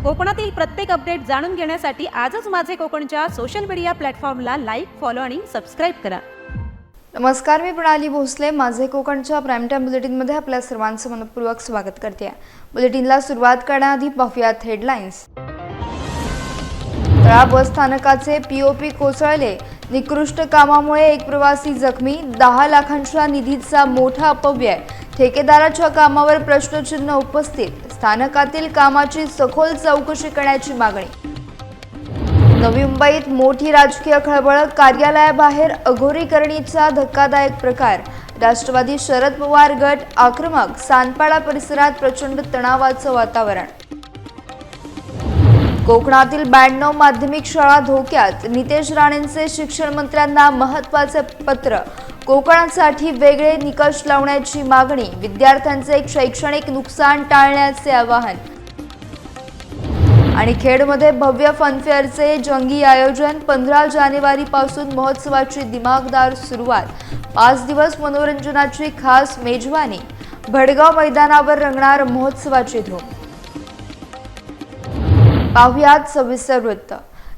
कोकणातील प्रत्येक अपडेट जाणून घेण्यासाठी आजच माझे कोकणच्या सोशल मीडिया प्लॅटफॉर्मला लाईक, फॉलो आणि सबस्क्राईब करा। नमस्कार, मी प्रणाली भोसले। माझे कोकणच्या प्राईम टाइम बुलेटिनमध्ये आपल्या सर्वांचं मनपूर्वक स्वागत करते। बुलेटिनला सुरुवात करण्याआधी पाहूयात हेडलाईन्स। तळा बस स्थानकाचे पीओपी कोसळले, निकृष्ट कामामुळे एक प्रवासी जखमी, 10 लाखांच्या निधीचा मोठा अपव्यय, ठेकेदाराच्या कामावर प्रश्नचिन्ह उपस्थित, स्थानकातील कामाची सखोल चौकशी करण्याची मागणी। नवी मुंबईत मोठी राजकीय खळबळ, कार्यालयाबाहेर अघोरीकरणीचा धक्कादायक प्रकार, राष्ट्रवादी शरद पवार गट आक्रमक, सानपाडा परिसरात प्रचंड तणावाचं वातावरण। कोकणातील 92 माध्यमिक शाळा धोक्यात, नितेश राणेंचे शिक्षण मंत्र्यांना महत्त्वाचे पत्र, कोकणासाठी वेगळे निकष लावण्याची मागणी, विद्यार्थ्यांचे शैक्षणिक नुकसान टाळण्याचे आवाहन। आणि खेडमध्ये भव्य फनफेअरचे जंगी आयोजन, 15 जानेवारीपासून महोत्सवाची दिमागदार सुरुवात, 5 दिवस मनोरंजनाची खास मेजवानी, भडगाव मैदानावर रंगणार महोत्सवाची धूम। पाहुयात सविस्तर वृत्त।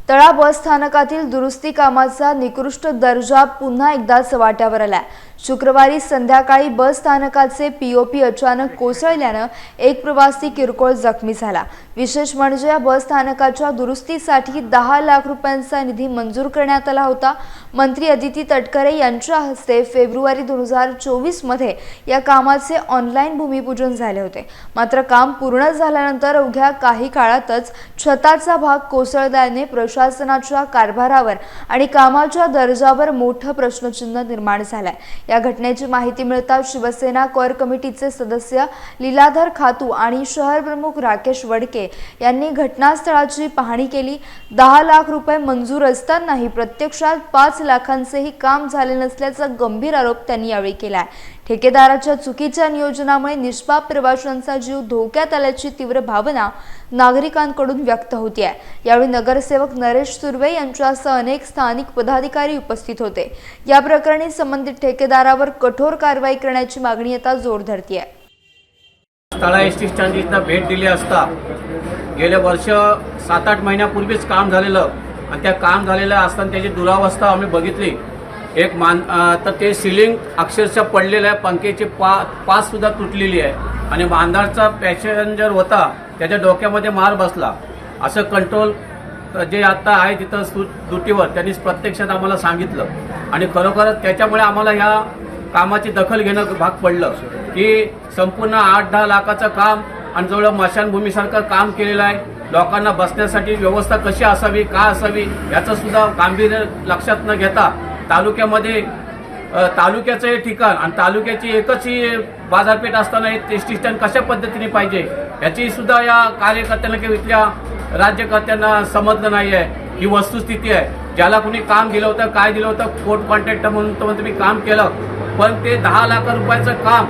तळा बस स्थानकातील दुरुस्ती कामाचा निकृष्ट दर्जा पुन्हा एकदा चव्हाट्यावर आलाय। शुक्रवारी संध्याकाळी बस स्थानकाचे पीओपी अचानक कोसळल्यानं एक प्रवासी किरकोळ जखमी झाला। विशेष म्हणजे या बस स्थानकाच्या दुरुस्तीसाठी 10 लाख रुपयांचा निधी मंजूर करण्यात आला होता। मंत्री अदिती तटकरे यांच्या हस्ते फेब्रुवारी 2024 मध्ये या कामाचे ऑनलाईन भूमिपूजन झाले होते। मात्र काम पूर्ण झाल्यानंतर अवघ्या काही काळातच छताचा भाग कोसळल्याने प्रशासनाच्या कारभारावर आणि कामाच्या दर्जावर मोठं प्रश्नचिन्ह निर्माण झालंय। या घटनेची माहिती मिळताच शिवसेना कोर कमिटीचे सदस्य लीलाधर खातू आणि शहर प्रमुख राकेश वडके यांनी घटनास्थळाची पाहणी केली। 10 लाख रुपये मंजूर असतानाही प्रत्यक्षात 5 लाखांचेही काम झाले नसल्याचा गंभीर आरोप त्यांनी यावेळी केला। ठेकेदाराच्या चुकीच्या नियोजनामुळे निष्पाप प्रवाशांचा जीव धोक्यात आल्याची तीव्र भावना नागरिकांकडून व्यक्त होते। यावेळी नगरसेवक नरेश सुर्वे यांच्यासह अनेक स्थानिक पदाधिकारी उपस्थित होते। या प्रकरणी संबंधित ठेकेदारावर कठोर कारवाई करण्याची मागणी आता जोर धरते आहे। तळा एसटी स्टँडला भेट दिली असता गेल्या वर्ष 7-8 महिन्यापूर्वीच काम झालेलं आणि त्या काम झालेलं असताना त्याची दुरावस्था आम्ही बघितली। एक तर ते सिलिंग अक्षरशः पडलेलं आहे, पंख्याची पास सुद्धा तुटलेली आहे आणि मांदारचा पॅसेंजर होता त्याच्या डोक्यामध्ये मार बसला असं कंट्रोल जे आता आहे तिथं ड्युटीवर त्यांनी प्रत्यक्षात आम्हाला सांगितलं आणि खरोखरच त्याच्यामुळे आम्हाला ह्या कामाची दखल घेणं भाग पडलं की संपूर्ण 8-10 लाखाचं काम आणि जवळ मशानभूमीसारखं काम केलेलं आहे। लोकांना बसण्यासाठी व्यवस्था कशी असावी, काय असावी याचं सुद्धा गांभीर्य लक्षात न घेता तालुक्यामध्ये तालुक्याचं हे ठिकाण आणि तालुक्याची एकच ही बाजारपेठ असताना हे एसटी स्टँड कशा पद्धतीने पाहिजे याची सुद्धा या कार्यकर्त्यांना किंवा इथल्या राज्यकर्त्यांना समजलं नाही आहे। ही वस्तुस्थिती आहे। ज्याला कोणी काम दिलं होतं, काय दिलं होतं, कोर्ट कॉन्ट्रॅक्टर म्हणून तुम्ही काम केलं, पण ते 10 लाख रुपयाचं काम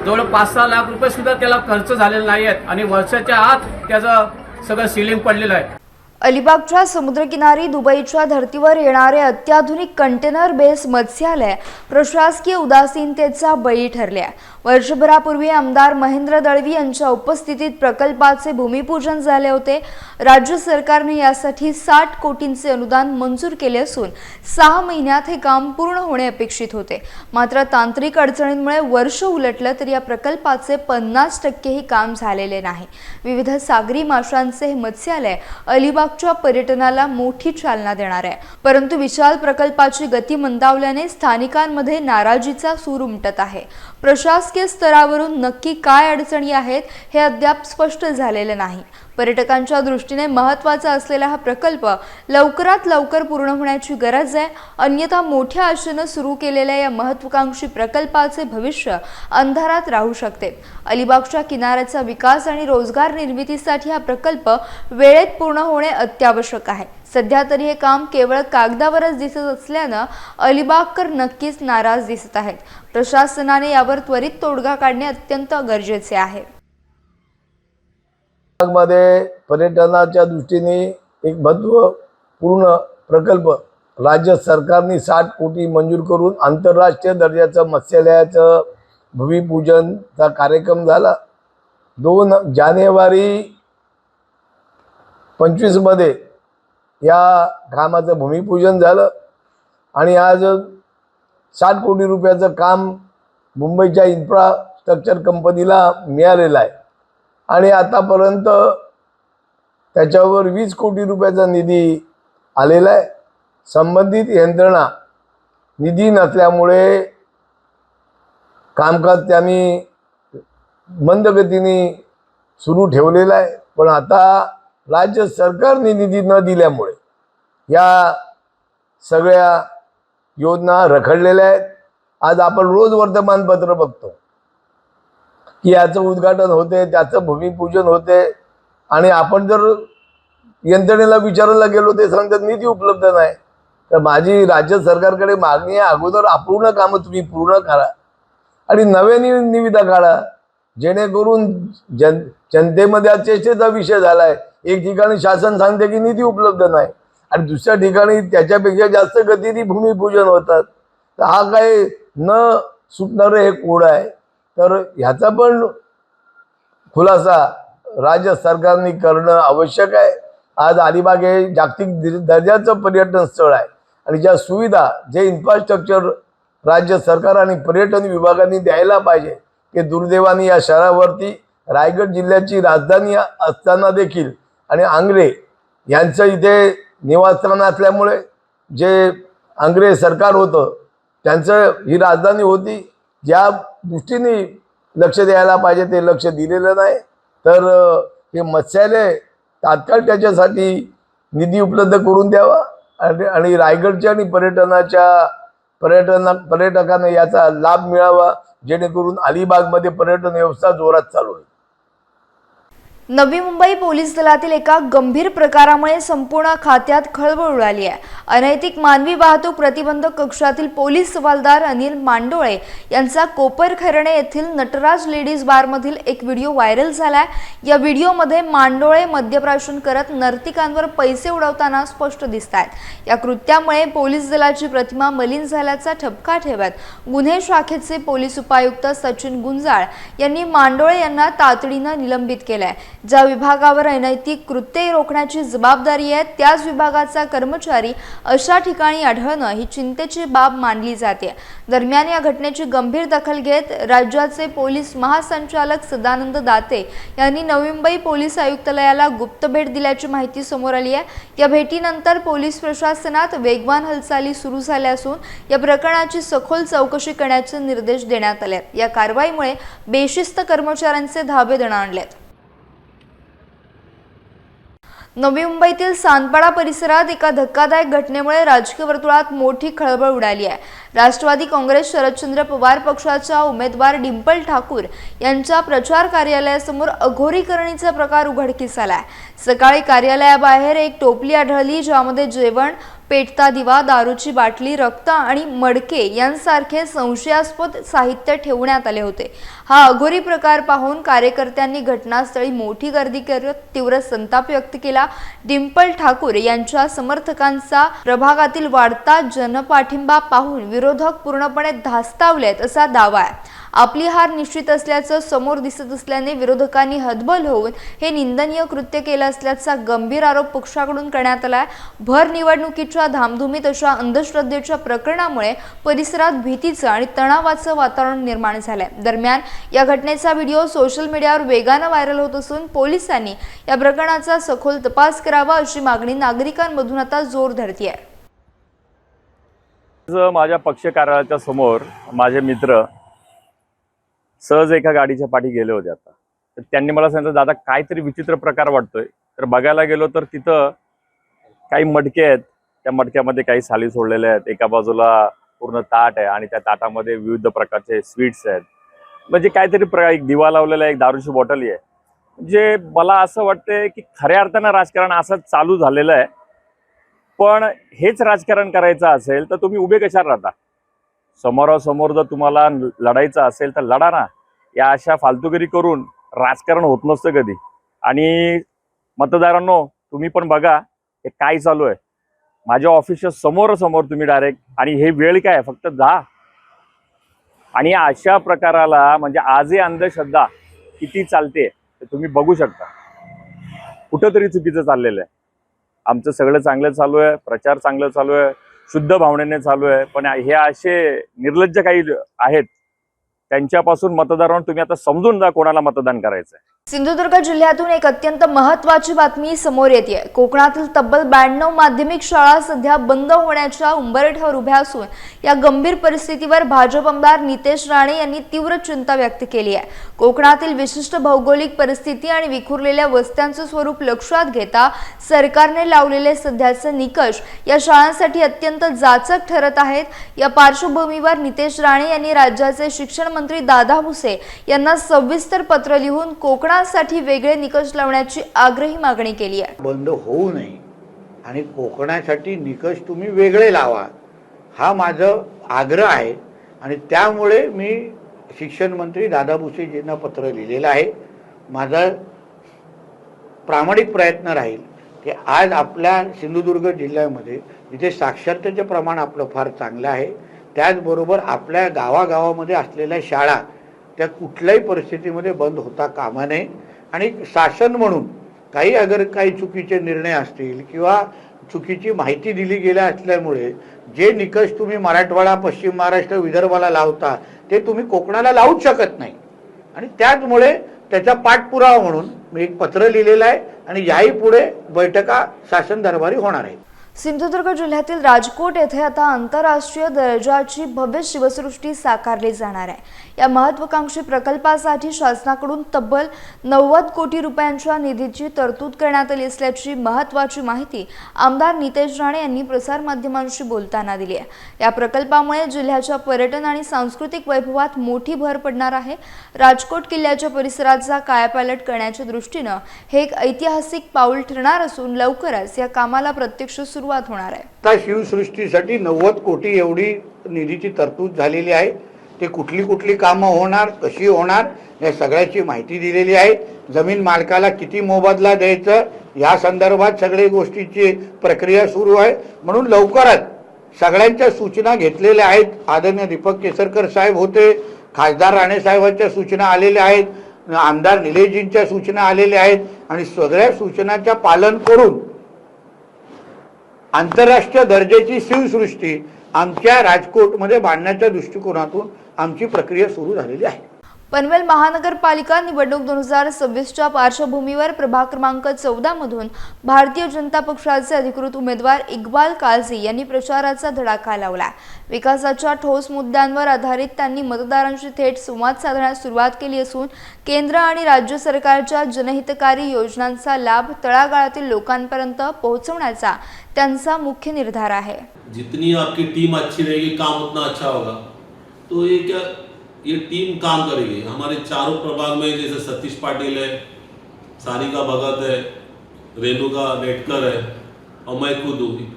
जवळ 5-6 लाख रुपये सुद्धा त्याला खर्च झालेले नाही आहेत आणि वर्षाच्या आत त्याचं सगळं सिलिंग पडलेलं आहे। अलिबागच्या समुद्रकिनारी दुबईच्या धर्तीवर येणारे अत्याधुनिक कंटेनर बेस मत्स्यालय प्रशासकीय उदासीनतेचा बळी ठरले आहे। वर्षभरापूर्वी आमदार महेंद्र दळवी यांच्या उपस्थितीत प्रकल्पाचे भूमिपूजन झाले होते। राज्य सरकारने यासाठी 60 कोटींचे अनुदान मंजूर केले असून 6 महिन्यात हे काम पूर्ण होणे अपेक्षित होते। मात्र तांत्रिक अडचणींमुळे वर्ष उलटलं तरी या प्रकल्पाचे 50% ही काम झालेले नाही। विविध सागरी माशांचे हे मत्स्यालय अलिबागच्या पर्यटनाला मोठी चालना देणार आहे, परंतु विशाल प्रकल्पाची गती मंदावल्याने स्थानिकांमध्ये नाराजीचा सूर उमटत आहे। प्रशासकीय स्तरावरून नक्की काय अडचणी आहेत हे अद्याप स्पष्ट झालेले नाही। पर्यटकांच्या दृष्टीने महत्त्वाचा असलेला हा प्रकल्प लवकरात लवकर पूर्ण होण्याची गरज आहे, अन्यथा मोठ्या आशेने सुरू केलेल्या या महत्त्वाकांक्षी प्रकल्पाचे भविष्य अंधारात राहू शकते। अलिबागच्या किनाऱ्याचा विकास आणि रोजगार निर्मितीसाठी हा प्रकल्प वेळेत पूर्ण होणे अत्यावश्यक आहे। सध्या तरी हे काम केवळ कागदावरच दिसत असल्यानं अलिबागकर नक्कीच नाराज दिसत आहेत। प्रशासनाने यावर त्वरित तोडगा काढणे अत्यंत गरजेचे आहे। मध्ये पर्यटनाच्या दृष्टीने एक महत्त्वपूर्ण प्रकल्प राज्य सरकारने 60 कोटी मंजूर करून आंतरराष्ट्रीय दर्जाचं मत्स्यालयाचं भूमिपूजनचा कार्यक्रम झाला। 2 जानेवारी 25मध्ये या कामाचं भूमिपूजन झालं आणि आज 60 कोटी रुपयाचं काम मुंबईच्या इन्फ्रास्ट्रक्चर कंपनीला मिळालेलं आहे आणि आतापर्यंत त्याच्यावर 20 कोटी रुपयाचा निधी आलेला आहे. संबंधित यंत्रणा निधी नसल्यामुळे कामकाज त्यांनी मंदगतीने सुरू ठेवलेलं आहे. पण आता राज्य सरकारने निधी न दिल्यामुळे या सगळ्या योजना रखडलेल्या आहेत. आज आपण रोज वर्तमानपत्र बघतो की याचं उद्घाटन होते, त्याचं भूमिपूजन होते आणि आपण जर यंत्रणेला विचारायला गेलो ते सांगतात निधी उपलब्ध नाही. तर माझी राज्य सरकारकडे मागणी आहे, अगोदर अपूर्ण कामं तुम्ही पूर्ण करा आणि नव्याने निविदा काढा, जेणेकरून जनतेमध्ये आज चर्चेचा विषय झालाय. एक ठिकाणी शासन सांगते की निधी उपलब्ध नाही आणि दुसऱ्या ठिकाणी त्याच्यापेक्षा जास्त गतीने भूमिपूजन होतात. तर हा काय न सुटणारं हे कोड आहे. तर ह्याचा पण खुलासा राज्य सरकारने करणं आवश्यक आहे. आज अलिबाग हे जागतिक दर्जाचं पर्यटन स्थळ आहे आणि ज्या सुविधा जे इन्फ्रास्ट्रक्चर राज्य सरकार आणि पर्यटन विभागाने द्यायला पाहिजे ते दुर्दैवाने या शहरावरती रायगड जिल्ह्याची राजधानी असताना देखील आणि आंग्रे यांचं इथे निवासस्थान असल्यामुळे जे आंग्रे सरकार होतं त्यांचं ही राजधानी होती, ज्या दृष्टीने लक्ष द्यायला पाहिजे ते लक्ष दिलेलं नाही. तर हे मत्स्यालय तात्काळ त्याच्यासाठी निधी उपलब्ध करून द्यावा आणि रायगडच्या आणि पर्यटकांना याचा लाभ मिळावा, जेणेकरून अलिबागमध्ये पर्यटन व्यवस्था जोरात चालू होईल. नवी मुंबई पोलीस दलातील एका गंभीर प्रकारामुळे संपूर्ण खात्यात खळबळ उडाली आहे. अनैतिक मानवी वाहतूक प्रतिबंधक कक्षातील पोलीस हवालदार अनिल मांडोळे यांचा कोपरखैरणे येथील नटराज लेडीज बारमधील एक व्हिडिओ व्हायरल झालाय. या व्हिडिओमध्ये मांडोळे मद्यप्राशन करत नर्तिकांवर पैसे उडवताना स्पष्ट दिसत आहेत. या कृत्यामुळे पोलीस दलाची प्रतिमा मलिन झाल्याचा ठपका ठेवत गुन्हे शाखेचे पोलीस उपायुक्त सचिन गुंजाळ यांनी मांडोळे यांना तातडीनं निलंबित केलंय. ज्या विभागावर अनैतिक कृत्ये रोखण्याची जबाबदारी आहे त्याच विभागाचा कर्मचारी अशा ठिकाणी आढळणं ही चिंतेची बाब मानली जाते. दरम्यान या घटनेची गंभीर दखल घेत राज्याचे पोलीस महासंचालक सदानंद दाते यांनी नवी मुंबई पोलीस आयुक्तालयाला गुप्त भेट दिल्याची माहिती समोर आली आहे. या भेटीनंतर पोलीस प्रशासनात वेगवान हालचाली सुरू झाल्या असून या प्रकरणाची सखोल चौकशी करण्याचे निर्देश देण्यात आले. या कारवाईमुळे बेशिस्त कर्मचाऱ्यांचे धाबे दणाणलेत. नवी मुंबईतील सांदपाडा परिसरात एका धक्कादायक घटनेमुळे राजकीय वर्तुळात मोठी खळबळ उडाली आहे. राष्ट्रवादी काँग्रेस शरदचंद्र पवार पक्षाच्या उमेदवार डिंपल ठाकूर यांच्या प्रचार कार्यालयासमोर अघोरीकरणीचा प्रकार उघडकीस आलाय. सकाळी कार्यालयाबाहेर एक टोपली आढळली ज्यामध्ये जेवण, पेटता दिवा, दारूची बाटली, रक्त आणि मडके यांसारखे संशयास्पद साहित्य ठेवण्यात आले होते. हा अघोरी प्रकार पाहून कार्यकर्त्यांनी घटनास्थळी मोठी गर्दी करत तीव्र संताप व्यक्त केला. डिंपल ठाकूर यांच्या समर्थकांचा प्रभागातील वाढता जनपाठिंबा पाहून विरोधक पूर्णपणे धास्तावलेत असा दावा आहे. आपली हार निश्चित असल्याचं समोर दिसत असल्याने विरोधकांनी हतबल होऊन हे निंदनीय कृत्य केलं असल्याचा गंभीर आरोप पक्षाकडून करण्यात आलाय. भर निवडणुकीच्या धामधुमीत अशा अंधश्रद्धेच्या प्रकरणामुळे परिसरात भीतीचं आणि तणावाचं वातावरण निर्माण झालंय. दरम्यान या घटनेचा व्हिडिओ सोशल मीडियावर वेगानं व्हायरल होत असून पोलिसांनी या प्रकरणाचा सखोल तपास करावा अशी मागणी नागरिकांमधून आता जोर धरतीये. माझ्या पक्ष कार्यालयाच्या समोर माझे मित्र सहज एका गाडीच्या पाठी गेले होते. आता तर त्यांनी मला सांगितलं, दादा काहीतरी विचित्र प्रकार वाटतोय. तर बघायला गेलो तर तिथं काही मडके आहेत, त्या मडक्यामध्ये काही साली सोडलेल्या आहेत. एका बाजूला पूर्ण ताट आहे आणि त्या ताटामध्ये विविध प्रकारचे स्वीट्स आहेत. म्हणजे काहीतरी एक दिवा लावलेला आहे, एक दारूची बॉटल आहे. म्हणजे मला असं वाटतंय की खऱ्या अर्थानं राजकारण असंच चालू झालेलं आहे. पण हेच राजकारण करायचं असेल तर तुम्ही उभे कशाला राहता? समोरासमोर जर तुम्हाला लढायचं असेल तर लढा ना. या अशा फालतूगिरी करून राजकारण होत नसतं कधी. आणि मतदारांनो तुम्ही पण बघा हे काय चालू आहे. माझ्या ऑफिसच्या समोरासमोर तुम्ही डायरेक्ट, आणि हे वेळ काय फक्त 10. आणि अशा प्रकाराला म्हणजे आजही अंधश्रद्धा किती चालते ते तुम्ही बघू शकता. कुठंतरी चुकीचं चाललेलं आहे. आमचं सगळं चांगलं चालू आहे, प्रचार चांगलं चालू आहे, शुद्ध भावनेने चालू आहे, पण हे असे निर्लज्ज काही आहेत त्यांच्यापासून मतदारांना तुम्ही आता समजून जा कोणाला मतदान करायचं आहे. सिंधुदुर्ग जिल्ह्यातून एक अत्यंत महत्त्वाची बातमी समोर येते. कोकणातील तब्बल 92 माध्यमिक शाळा सध्या बंद होण्याच्या उंबरठ्यावर उभ्या असून या गंभीर परिस्थितीवर भाजप आमदार नितेश राणे यांनी तीव्र चिंता व्यक्त केली आहे. कोकणातील विशिष्ट भौगोलिक परिस्थिती आणि विखुरलेल्या वस्त्यांचं स्वरूप लक्षात घेता सरकारने लावलेले सध्याचे निकष या शाळांसाठी अत्यंत जाचक ठरत आहेत. या पार्श्वभूमीवर नितेश राणे यांनी राज्याचे शिक्षण मंत्री दादा भुसे यांना सविस्तर पत्र लिहून कोकणासाठी वेगळे निकष लावण्याची आग्रही मागणी केली आहे. बंद होऊ नये आणि कोकणासाठी निकष तुम्ही वेगळे लावा हा माझा आग्रह आहे आणि त्यामुळे मी शिक्षण मंत्री दादा भुसेजींना पत्र लिहिलेलं आहे. माझा प्रामाणिक प्रयत्न राहील की आज आपल्या सिंधुदुर्ग जिल्ह्यामध्ये जिथे साक्षरतेचे प्रमाण आपलं फार चांगलं आहे, त्याचबरोबर आपल्या गावागावामध्ये असलेल्या शाळा त्या कुठल्याही परिस्थितीमध्ये बंद होता कामा नये आणि शासन म्हणून काही चुकीचे निर्णय असतील किंवा चुकीची माहिती दिली गेल्या असल्यामुळे जे निकष तुम्ही मराठवाडा, पश्चिम महाराष्ट्र, विदर्भाला लावता ते तुम्ही कोकणाला लावूच शकत नाही आणि त्याचमुळे त्याचा पाठपुरावा म्हणून मी एक पत्र लिहिलेलं आहे आणि याही पुढे बैठका शासन दरबारी होणार आहेत. सिंधुदुर्ग जिल्ह्यातील राजकोट येथे आता आंतरराष्ट्रीय दर्जाची भव्य शिवसृष्टी साकारली जाणार आहे. या महत्त्वाकांक्षी प्रकल्पासाठी शासनाकडून तब्बल 90 कोटी रुपयांच्या निधीची तरतूद करण्यात आली असल्याची महत्त्वाची माहिती आमदार नितेश राणे यांनी प्रसारमाध्यमांशी बोलताना दिली आहे. या प्रकल्पामुळे जिल्ह्याच्या पर्यटन आणि सांस्कृतिक वैभवात मोठी भर पडणार आहे. राजकोट किल्ल्याच्या परिसराचा कायापालट करण्याच्या दृष्टीनं हे एक ऐतिहासिक पाऊल ठरणार असून लवकरच या कामाला प्रत्यक्ष सुरुवात होणार आहे. आता शिवसृष्टीसाठी 90 कोटी एवढी निधीची तरतूद झालेली आहे. ते कुठली कामं होणार, कशी होणार या सगळ्याची माहिती दिलेली आहे. जमीन मालकाला किती मोबदला द्यायचं या संदर्भात सगळ्या गोष्टीची प्रक्रिया सुरू आहे. म्हणून लवकरच सगळ्यांच्या सूचना घेतलेल्या आहेत. आदरणीय दीपक केसरकर साहेब होते, खासदार राणे साहेबांच्या सूचना आलेल्या आहेत, आमदार निलेशजींच्या सूचना आलेल्या आहेत आणि सगळ्या सूचनांचे पालन करून आंतरराष्ट्रीय दर्जाची शिवसृष्टी आमच्या राजकोटमध्ये बांधण्याच्या दृष्टिकोनातून आमची प्रक्रिया सुरू झालेली आहे. पनवेल महानगरपालिका निवडणूक 2026च्या पार्श्वभूमीवर प्रभाग क्रमांक 14 मधून भारतीय जनता पक्षाचे अधिकृत उमेदवार इक्बाल काझी यांनी प्रचाराचा धडाका लावला. विकासाच्या ठोस मुद्द्यांवर आधारित त्यांनी मतदारांशी थेट संवाद साधण्यास सुरुवात केली असून केंद्र आणि राज्य सरकारच्या जनहितकारी योजनांचा लाभ तळागाळातील लोकांपर्यंत पोहोचवण्याचा त्यांचा मुख्य निर्धार आहे. जितनी आपकी टीम अच्छी रहेगी काम उतना अच्छा होगा. तो ये टीम काम करेगी. हमारे चारों प्रभाग में जैसे सतीश पाटिल है, सारिका भगत है, रेणुका नेटकर है और मैं खुद हूँ.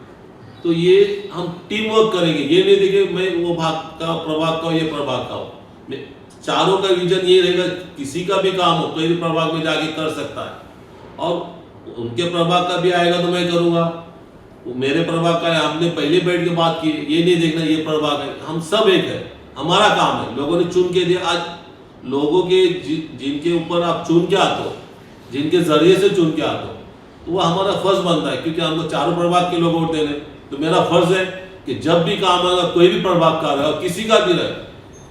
तो ये हम टीम वर्क करेंगे. ये नहीं देखेंगे मैं वो भाग का प्रभाग का ये प्रभाग का हूँ. चारों का विजन ये रहेगा किसी का भी काम हो कोई भी प्रभाग में जाके कर सकता है और उनके प्रभाग का भी आएगा तो मैं करूँगा. मेरे प्रभाग का है, हमने पहले बैठ के बात की. ये नहीं देखना ये प्रभाग है, हम सब एक है. हमारा काम है, लोगों ने चुन के दिया. आज लोगों के जिनके ऊपर आप चुन के आते हो, जिनके जरिए से चुन के आते हो, तो वो हमारा फर्ज बनता है क्योंकि हमको चारों प्रभाग के लोग वोट देने. तो मेरा फर्ज है कि जब भी काम आएगा कोई भी प्रभाग का रहे और किसी का भी रहे,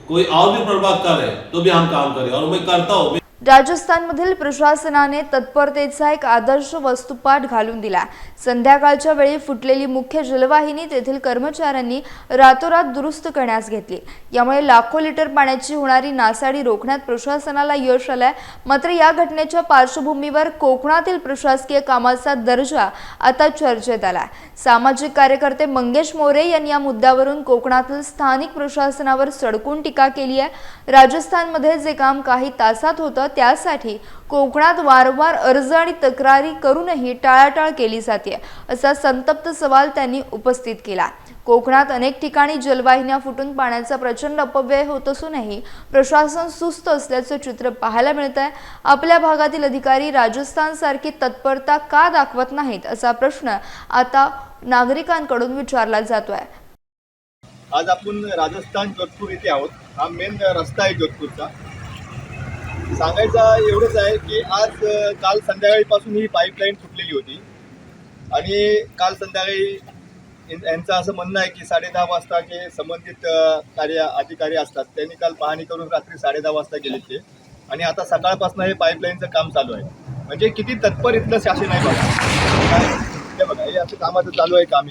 कोई और भी प्रभाग का रहे तो भी हम काम करें और मैं करता हूँ. राजस्थानमधील प्रशासनाने तत्परतेचा एक आदर्श वस्तुपाठ घालून दिला. संध्याकाळच्या वेळी फुटलेली मुख्य जलवाहिनी तेथील कर्मचाऱ्यांनी रातोरात दुरुस्त करण्यास घेतली. यामुळे लाखो लिटर पाण्याची होणारी नासाडी रोखण्यात प्रशासनाला यश आलंय. मात्र या घटनेच्या पार्श्वभूमीवर कोकणातील प्रशासकीय कामाचा दर्जा आता चर्चेत आला. सामाजिक कार्यकर्ते मंगेश मोरे यांनी या मुद्द्यावरून कोकणातील स्थानिक प्रशासनावर सडकून टीका केली आहे. राजस्थानमध्ये जे काम काही तासात होतं त्यासाठी कोकणात वारंवार अर्ज आणि तक्रारी करूनही टाळाटाळ केली जाते असा संतप्त सवाल त्यांनी उपस्थित केला. कोकणात अनेक ठिकाणी जलवाहिन्या फुटून पाण्याचा प्रचंड अपव्यय होत असूनही प्रशासन सुस्त असल्याचं चित्र पाहायला मिळतंय. आपल्या भागातील अधिकारी राजस्थानसारखी तत्परता का दाखवत नाहीत असा प्रश्न आता नागरिकांकडून विचारला जातोय. आज आपण राजस्थान जोधपूर येथे आहोत. हा मेन रस्ता आहे जोधपूरचा. सांगायचं एवढंच आहे की आज काल संध्याकाळीपासून ही पाईपलाईन फुटलेली होती आणि काल संध्याकाळी यांचं असं म्हणणं आहे की 10:30 वाजता जे संबंधित अधिकारी असतात त्यांनी काल पाहणी करून रात्री 10:30 वाजता गेले ते आणि आता सकाळपासून हे पाईपलाईनचं काम चालू आहे. म्हणजे किती तत्पर इथलं शासन आहे बघा. हे बघा, हे असं कामाचं चालू आहे काम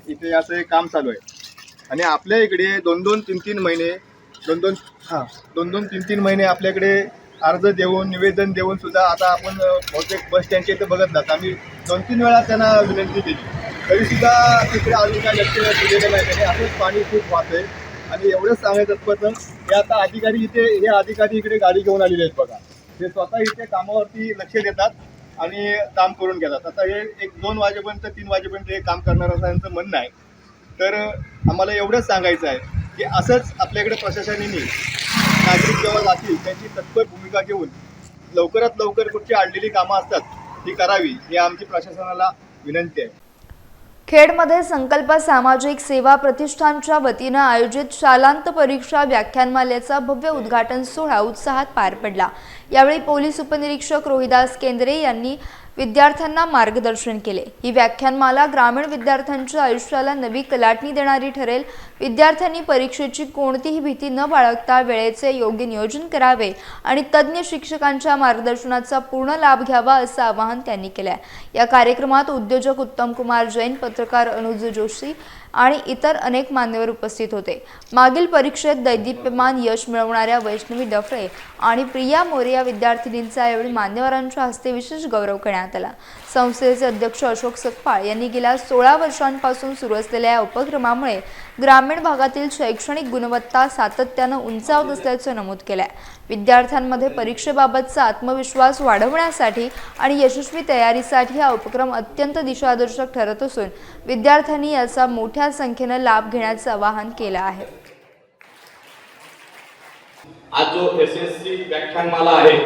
इथे असं हे काम चालू आहे आणि आपल्या इकडे 2-3 महिने 2-3 महिने आपल्याकडे अर्ज देऊन निवेदन देऊन सुद्धा आता आपण बहुतेक बस स्टँडच्या इथे बघत जात आम्ही 2-3 वेळा त्यांना विनंती केली तरीसुद्धा तिकडे अजून काय लक्ष दिलेलं नाही. त्याने असंच पाणी खूप वाहतंय आणि एवढंच सांगायचं असतं हे आता हे अधिकारी इकडे गाडी घेऊन आलेले आहेत बघा. ते स्वतः इथे कामावरती लक्ष देतात आणि काम करून घेतात. आता हे 1-2 वाजेपर्यंत 3 वाजेपर्यंत हे काम करणार असं यांचं म्हणणं आहे. तर आम्हाला एवढंच सांगायचं आहे की असंच आपल्याकडे प्रशासनाने नागरिक जेव्हा जातील त्यांची तत्पर भूमिका घेऊन लवकरात लवकर कुठची अडलेली कामं असतात ती करावी ही आमची प्रशासनाला विनंती आहे. खेडमध्ये संकल्प सामाजिक सेवा प्रतिष्ठानच्या वतीनं आयोजित शालांत परीक्षा व्याख्यानमालेचा भव्य उद्घाटन सोहळा उत्साहात पार पडला. यावेळी पोलीस उपनिरीक्षक रोहिदास केंद्रे यांनी विद्यार्थ्यांना मार्गदर्शन केले. ही व्याख्यानमाला ग्रामीण विद्यार्थ्यांच्या आयुष्याला नवी कलाटणी देणारी ठरेल. विद्यार्थ्यांनी परीक्षेची कोणतीही भीती न बाळगता वेळेचे योग्य नियोजन करावे आणि तज्ज्ञ शिक्षकांच्या मार्गदर्शनाचा पूर्ण लाभ घ्यावा असं आवाहन त्यांनी केलं. या कार्यक्रमात उद्योजक उत्तम कुमार जैन, पत्रकार अनुज जोशी आणि इतर अनेक मान्यवर उपस्थित होते. मागील परीक्षेत दैदिप्यमान यश मिळवणाऱ्या वैष्णवी डफळे आणि प्रिया मोरे या विद्यार्थिनींचा यावेळी मान्यवरांच्या हस्ते विशेष गौरव करण्यात आला. संस्थेचे अध्यक्ष अशोक सकपाळ यांनी गेल्या 16 वर्षांपासून सुरू असलेल्या या उपक्रमामुळे ग्रामीण भागातील शैक्षणिक गुणवत्ता सातत्यानं उंचावत असल्याचं नमूद केलंय. विद्यार्थ्यांमध्ये परीक्षेबाबतचा आत्मविश्वास वाढवण्यासाठी आणि यशस्वी तयारीसाठी हा उपक्रम अत्यंत दिशादर्शक ठरत असून विद्यार्थ्यांनी याचा मोठ्या संख्येनं लाभ घेण्याचं आवाहन केलं आहे. आज जो SSC व्याख्यानमाला आहे,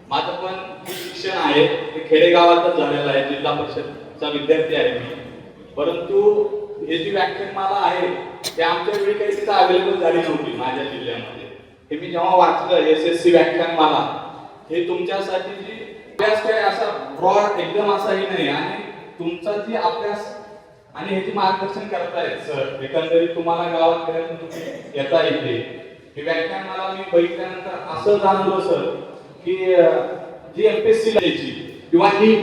माझं पण शिक्षण आहे ते खेडेगावातच झालेलं आहे. जिल्हा परिषदचा विद्यार्थी आहे मी. परंतु हे जी व्याख्यानमाला आहे ते आमच्या वेळी काही तिथं अवेलेबल झाली नव्हती माझ्या जिल्ह्यामध्ये. हे मी जेव्हा वाचलं SSC व्याख्यानमाला, हे तुमच्यासाठी जी अभ्यास काय असा ब्रॉड एकदम असाही नाही आणि तुमचा जी अभ्यास आणि ह्याची मार्गदर्शन करतायत सर. एकंदरीत तुम्हाला गावात तुम्ही येता येते. हे व्याख्यानमाला मी बघितल्यानंतर असं जाणवलं सर की जी MPSC द्यायची किंवा जी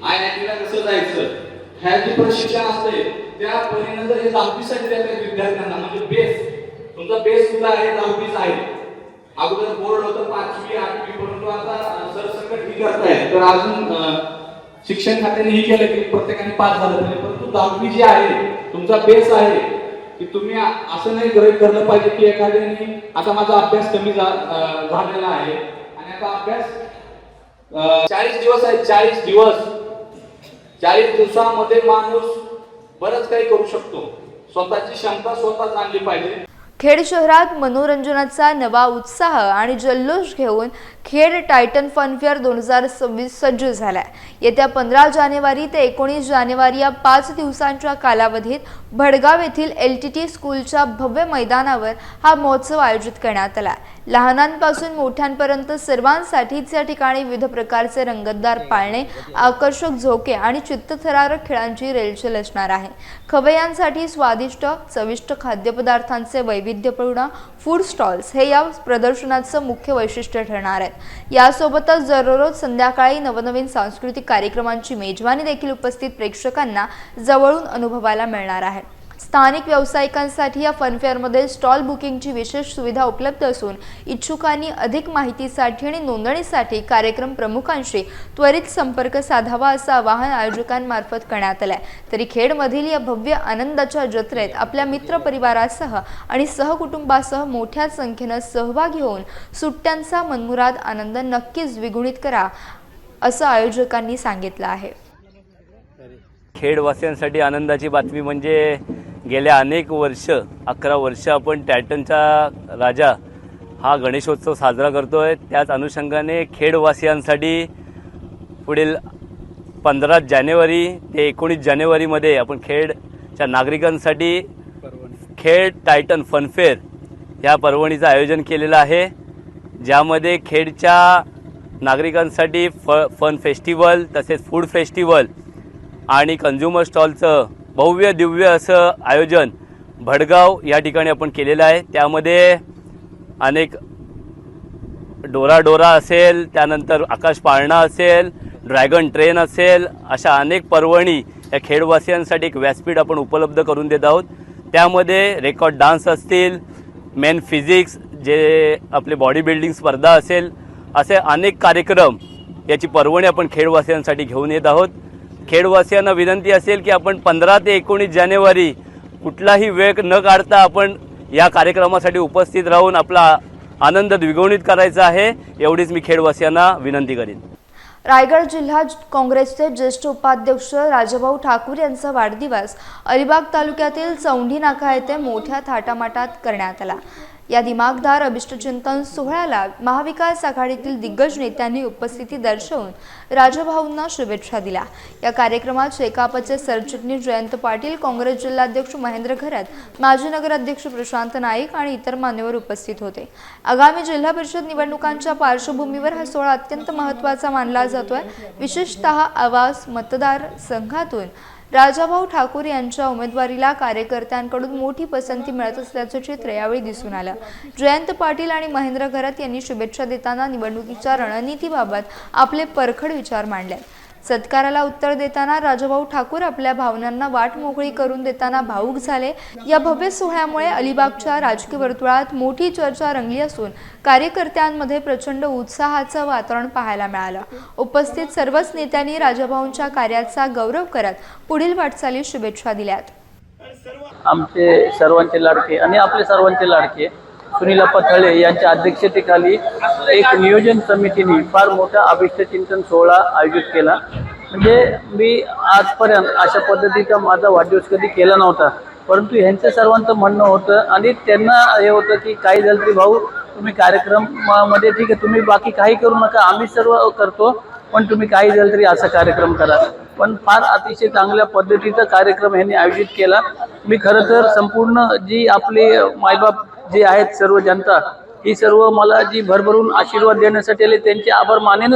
IIT ला कसं जायचं ह्या जे प्रशिक्षण असते त्या परीने जर हे 10वीसाठी देतात विद्यार्थ्यांना, म्हणजे बेस तुमचा बेस सुद्धा आहे 10वीच आहे. अगोदर बोर्ड होतं 5वी 8वी, परंतु आता सरसकट ही करतायत. तर अजून शिक्षण खात्याने ही केलं की प्रत्येकाने पास झालं पाहिजे, परंतु 10वी जी आहे तुमचा बेस आहे की तुम्ही असं नाही गृहीत धरलं पाहिजे की एखाद्याने आता माझा अभ्यास कमी झालेला आहे आणि आता अभ्यास 40 दिवस आहे. 40 दिवसामध्ये माणूस बरंच काही करू शकतो. स्वतःची क्षमता स्वतःच आणली पाहिजे. खेड शहरात मनोरंजनाचा नवा उत्साह आणि जल्लोष घेऊन खेड टायटन फनफेअर 2026 सज्ज झालाय. येत्या 15 जानेवारी ते 19 जानेवारी या 5 दिवसांच्या कालावधीत भडगाव येथील LTT स्कूलच्या भव्य मैदानावर हा महोत्सव आयोजित करण्यात आला. लहानांपासून मोठ्यांपर्यंत सर्वांसाठीच या ठिकाणी विविध प्रकारचे रंगतदार पाळणे, आकर्षक झोके आणि चित्तथरारक खेळांची रेलचेल असणार आहे. खवय्यांसाठी स्वादिष्ट चविष्ट खाद्यपदार्थांचे वैविध्यपूर्ण फूड स्टॉल्स हे या प्रदर्शनाचं मुख्य वैशिष्ट्य ठरणार आहेत. यासोबतच दररोज संध्याकाळी नवनवीन सांस्कृतिक कार्यक्रमांची मेजवानी देखील उपस्थित प्रेक्षकांना जवळून अनुभवायला मिळणार आहे. स्थानिक व्यावसायिकांसाठी या फनफेअरमध्ये स्टॉल बुकिंगची विशेष सुविधा उपलब्ध असून इच्छुकांनी अधिक माहितीसाठी आणि नोंदणीसाठी कार्यक्रम प्रमुखांशी त्वरित संपर्क साधावा असं आवाहन आयोजकांमार्फत करण्यात आलंय. तरी खेडमधील या भव्य आनंदाच्या जत्रेत आपल्या मित्रपरिवारासह आणि सहकुटुंबासह मोठ्या संख्येनं सहभागी होऊन सुट्ट्यांचा मनमुराद आनंद नक्कीच द्विगुणित करा असं आयोजकांनी सांगितलं आहे. खेडवासियांसाठी आनंदाची बातमी म्हणजे गेल्या अनेक वर्ष 11 वर्ष आपण टायटनचा राजा हा गणेशोत्सव साजरा करतोय. त्याच अनुषंगाने खेडवासियांसाठी पुढील 15 जानेवारी ते 19 जानेवारीमध्ये आपण खेडच्या नागरिकांसाठी खेड टायटन फनफेअर या पर्वणीचं आयोजन केलेलं आहे, ज्यामध्ये खेडच्या नागरिकांसाठी फन फेस्टिवल तसेच फूड फेस्टिवल आणि कंझ्युमर स्टॉलचं भव्य दिव्य असं आयोजन भडगाव या ठिकाणी आपण केलेलं आहे। त्यामध्ये अनेक डोरा असेल, त्यानंतर आकाश पाळणा असेल, ड्रॅगन ट्रेन असेल, अशा अनेक पर्वणी या खेडवासियांसाठी एक व्यासपीठ आपण उपलब्ध करून देत आहोत। त्यामध्ये रेकॉर्ड डान्स असतील, मेन फिजिक्स, जे आपले बॉडी बिल्डिंग स्पर्धा असेल, असे अनेक कार्यक्रम याची पर्वणी आपण खेडवासियांसाठी घेऊन येत आहोत। खेडवासियांना विनंती असेल की आपण 15 ते 19 जानेवारी कुठलाही वेळ न काढता आपण या कार्यक्रमासाठी उपस्थित राहून आपला आनंद द्विगुणित करायचा आहे, एवढीच मी खेडवासियांना विनंती करीन। रायगड जिल्हा काँग्रेसचे ज्येष्ठ उपाध्यक्ष राजाभाऊ ठाकूर यांचा वाढदिवस अलिबाग तालुक्यातील चौंढी नाका येथे मोठ्या थाटामाटात करण्यात आला। या दिमागदार अभिष्टचिंतन सोहळ्याला महाविकास आघाडीतील दिग्गज नेत्यांनी उपस्थिती दर्शवून राजाभाऊंना शुभेच्छा दिल्या। या कार्यक्रमात शेकापचे सरचिटणीस जयंत पाटील, काँग्रेस जिल्हाध्यक्ष महेंद्र घरत, माजी नगराध्यक्ष प्रशांत नाईक आणि इतर मान्यवर उपस्थित होते। आगामी जिल्हा परिषद निवडणुकांच्या पार्श्वभूमीवर हा सोहळा अत्यंत महत्त्वाचा मानला जातोय। विशेषतः आवाज मतदार संघातून राजाभाऊ ठाकूर यांच्या उमेदवारीला कार्यकर्त्यांकडून मोठी पसंती मिळत असल्याचे चित्र यावेळी दिसून आलं। जयंत पाटील आणि महेंद्र घरत यांनी शुभेच्छा देताना निवडणुकीच्या रणनीतीबाबत आपले परखड विचार मांडले। सत्काराला उत्तर देताना राजाभाऊ ठाकूर आपल्या भावनांना वाट मोकळी करून देताना भावूक झाले। या भव्य सोहळ्यामुळे अलिबागच्या राजकीय वर्तुळात मोठी चर्चा रंगली असून कार्यकर्त्यांमध्ये प्रचंड उत्साहाचं वातावरण पाहायला मिळालं। उपस्थित सर्वच नेत्यांनी राजाभाऊंच्या कार्याचा गौरव करत पुढील वाटचालीस शुभेच्छा दिल्यात। आमचे सर्वांचे लाडके आणि आपले सर्वांचे लाडके सुनीलप्पा थळे यांच्या अध्यक्षतेखाली एक नियोजन समितीने फार मोठा अभिष्टचिंतन सोहळा आयोजित केला। म्हणजे मी आजपर्यंत अशा पद्धतीचा माझा वाढदिवस कधी केला नव्हता, परंतु ह्यांचं सर्वांचं म्हणणं होतं आणि त्यांना हे होतं की काही झालं तरी भाऊ तुम्ही कार्यक्रमामध्ये ठीक आहे, तुम्ही बाकी काही करू नका, आम्ही सर्व करतो, पण तुम्ही काही झालं तरी असा कार्यक्रम करा। पण फार अतिशय चांगल्या पद्धतीचा कार्यक्रम ह्यांनी आयोजित केला। मी खरं तर संपूर्ण जी आपले मायबाप जे आहेत सर्व जनता ही सर्व मला जी भरभरून आशीर्वाद देण्यासाठी आले त्यांचे आभार मानेन।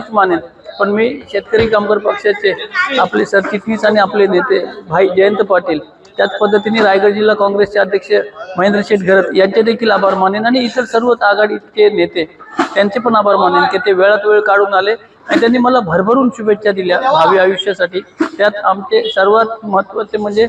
पण मी शेतकरी कामगार पक्षाचे आपले सरचिटणीस आणि आपले नेते भाई जयंत पाटील, त्याच पद्धतीने रायगड जिल्हा काँग्रेसचे अध्यक्ष महेंद्र शेठ घरत यांचे देखील आभार मानेन आणि इतर सर्व आघाडीचे नेते त्यांचे पण आभार मानेन की ते वेळात वेळ काढून आले आणि त्यांनी मला भरभरून शुभेच्छा दिल्या भावी आयुष्यासाठी। त्यात आमचे सर्वात महत्त्वाचे म्हणजे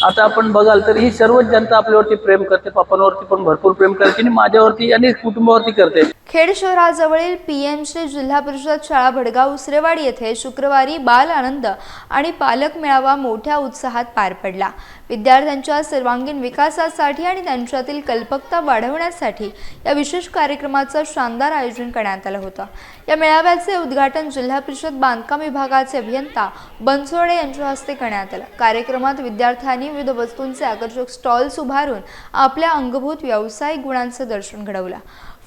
आता आपण बघाल तर ही सर्वच जनता आपल्यावरती प्रेम करते, पापांवरती पण भरपूर प्रेम करते आणि माझ्यावरती आणि कुटुंबावरती करते। खेड शहराजवळील पीएमसी जिल्हा परिषद शाळा भडगाव उसरेवाडी येथे शुक्रवारी बाल आनंद आणि पालक मेळावा मोठ्या उत्साहात पार पडला। विद्यार्थ्यांच्या सर्वांगीण विकासासाठी आणि त्यांच्यातील कल्पकता वाढवण्यासाठी या विशेष कार्यक्रमाचं शानदार आयोजन करण्यात आलं होतं। या मेळाव्याचे उद्घाटन जिल्हा परिषद बांधकाम विभागाचे अभियंता बनसोडे यांच्या हस्ते करण्यात आलं। कार्यक्रमात विद्यार्थ्यांनी विविध वस्तूंचे आकर्षक स्टॉल्स उभारून आपल्या अंगभूत व्यावसायिक गुणांचं दर्शन घडवलं।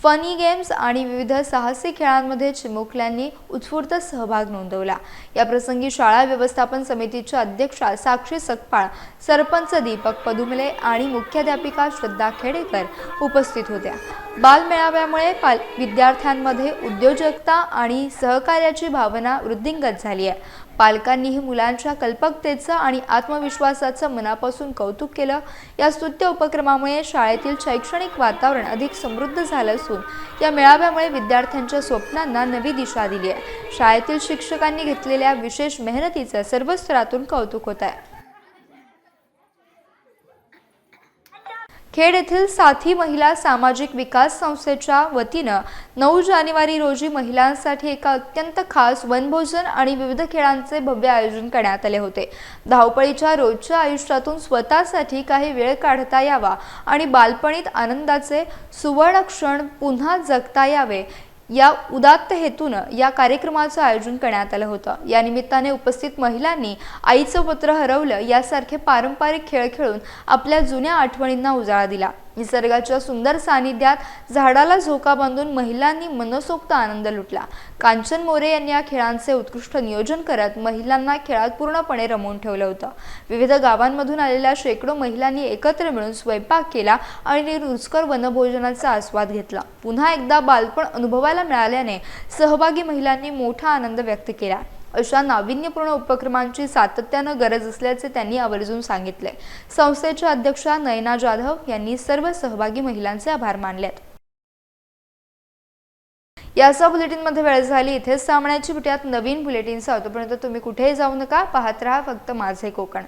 फनी गेम्स आणि विविध साहसी खेळांमध्ये चिमुकल्यांनी उत्स्फूर्त सहभाग नोंदवला। या प्रसंगी शाळा व्यवस्थापन समितीच्या अध्यक्षा साक्षी सकपाळ, सरपंच दीपक पदुमले आणि मुख्याध्यापिका श्रद्धा खेडेकर उपस्थित होत्या। बाल मेळाव्यामुळे विद्यार्थ्यांमध्ये उद्योजकता आणि सहकार्याची भावना वृद्धिंगत झाली आहे। पालकांनीही मुलांच्या कल्पकतेचं आणि आत्मविश्वासाचं मनापासून कौतुक केलं। या स्तुत्य उपक्रमामुळे शाळेतील शैक्षणिक वातावरण अधिक समृद्ध झालं असून या मेळाव्यामुळे विद्यार्थ्यांच्या स्वप्नांना नवी दिशा दिली आहे। शाळेतील शिक्षकांनी घेतलेल्या विशेष मेहनतीचं सर्व स्तरातून कौतुक होत आहे। खेड येथील साथी महिला सामाजिक विकास संस्थेच्या वतीनं 9 जानेवारी रोजी महिलांसाठी एका अत्यंत खास वनभोजन आणि विविध खेळांचे भव्य आयोजन करण्यात आले होते। धावपळीच्या रोजच्या आयुष्यातून स्वतःसाठी काही वेळ काढता यावा आणि बालपणीत आनंदाचे सुवर्ण क्षण पुन्हा जगता यावे या उदात्त हेतूनं या कार्यक्रमाचं आयोजन करण्यात आलं होतं। या निमित्ताने उपस्थित महिलांनी आईचं पत्र हरवलं यासारखे पारंपरिक खेळ खेळून आपल्या जुन्या आठवणींना उजाळा दिला। निसर्गाच्या सुंदर सानिध्यात झाडाला झोका बांधून महिलांनी मनसोक्त आनंद लुटला। कांचन मोरे यांनी या खेळांचे उत्कृष्ट नियोजन करत महिलांना खेळात पूर्णपणे रमवून ठेवलं होतं। विविध गावांमधून आलेल्या शेकडो महिलांनी एकत्र मिळून स्वयंपाक केला आणि रुचकर वनभोजनाचा आस्वाद घेतला। पुन्हा एकदा बालपण अनुभवायला मिळाल्याने सहभागी महिलांनी मोठा आनंद व्यक्त केला। अशा नाविन्यपूर्ण उपक्रमांची सातत्यानं गरज असल्याचे त्यांनी आवर्जून सांगितले। संस्थेच्या अध्यक्षा नयना जाधव यांनी सर्व सहभागी महिलांचे आभार मानलेत। याचा बुलेटिनमध्ये वेळ झाली। इथेच थांबण्याची भेटूयात नवीन बुलेटिनसह। तोपर्यंत तुम्ही कुठेही जाऊ नका, पाहत राहा फक्त माझे कोकण।